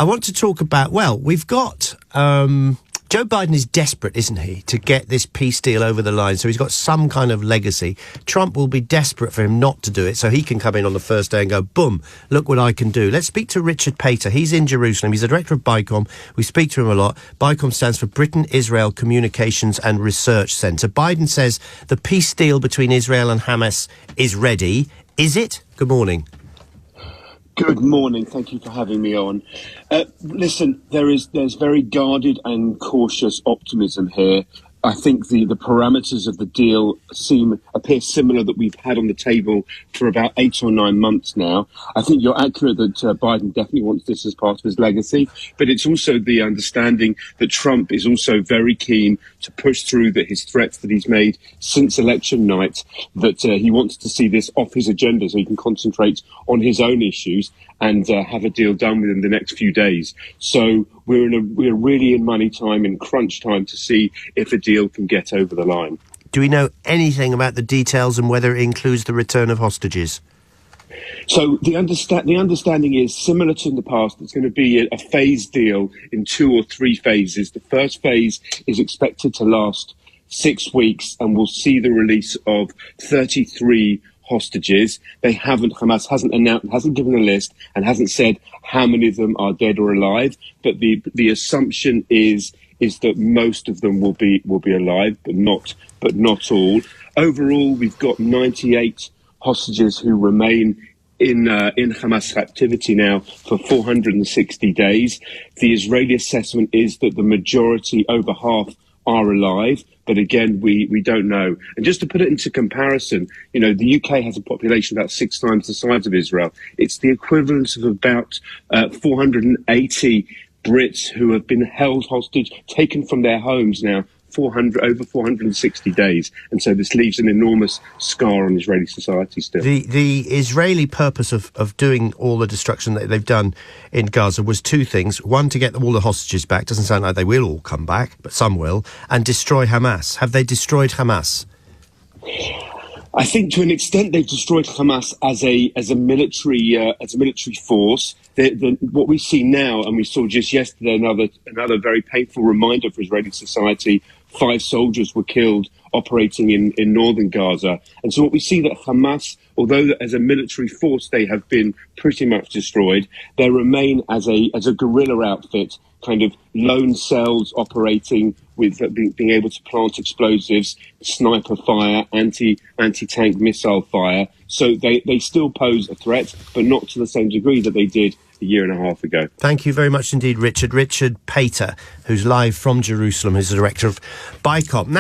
I want to talk about, well, we've got... Joe Biden is desperate, isn't he, to get this peace deal over the line, so he's got some kind of legacy. Trump will be desperate for him not to do it, so he can come in on the first day and go, boom, look what I can do. Let's speak to Richard Pater. He's in Jerusalem. He's the director of BICOM. We speak to him a lot. BICOM stands for Britain-Israel Communications and Research Centre. Biden says the peace deal between Israel and Hamas is ready. Is it? Good morning. Good morning. Thank you for having me on. Listen, there's very guarded and cautious optimism here. I think the parameters of the deal appear similar that we've had on the table for about 8 or 9 months now. I think you're accurate that Biden definitely wants this as part of his legacy, but it's also the understanding that Trump is also very keen to push through his threats that he's made since election night, that he wants to see this off his agenda so he can concentrate on his own issues and have a deal done within the next few days. So we're really in money time, in crunch time, to see if a deal can get over the line. Do we know anything about the details and whether it includes the return of hostages? So the understanding is similar to in the past. It's going to be a phased deal in 2 or 3 phases. The first phase is expected to last 6 weeks and will see the release of 33 hostages. Hamas hasn't given a list and hasn't said how many of them are dead or alive, but the assumption is that most of them will be alive, but not all. Overall, we've got 98 hostages who remain in Hamas captivity now for 460 days. The Israeli assessment is that the majority, over half, are alive. But again, we don't know. And just to put it into comparison, the UK has a population about 6 times the size of Israel. It's the equivalent of about 480 Brits who have been held hostage, taken from their homes now, over 460 days. And so this leaves an enormous scar on Israeli society still. The Israeli purpose of doing all the destruction that they've done in Gaza was 2 things. One, to get all the hostages back. Doesn't sound like they will all come back, but some will. And destroy Hamas. Have they destroyed Hamas? I think to an extent they've destroyed Hamas as a military force. What we see now, and we saw just yesterday another very painful reminder for Israeli society, 5 soldiers were killed operating in northern Gaza. And so what we see that Hamas, although as a military force they have been pretty much destroyed, they remain as a guerrilla outfit, kind of lone cells operating with being able to plant explosives, sniper fire, anti-tank missile fire. So they still pose a threat, but not to the same degree that they did a year and a half ago. Thank you very much indeed, Richard. Richard Pater, who's live from Jerusalem, who's the director of BICOM. Now,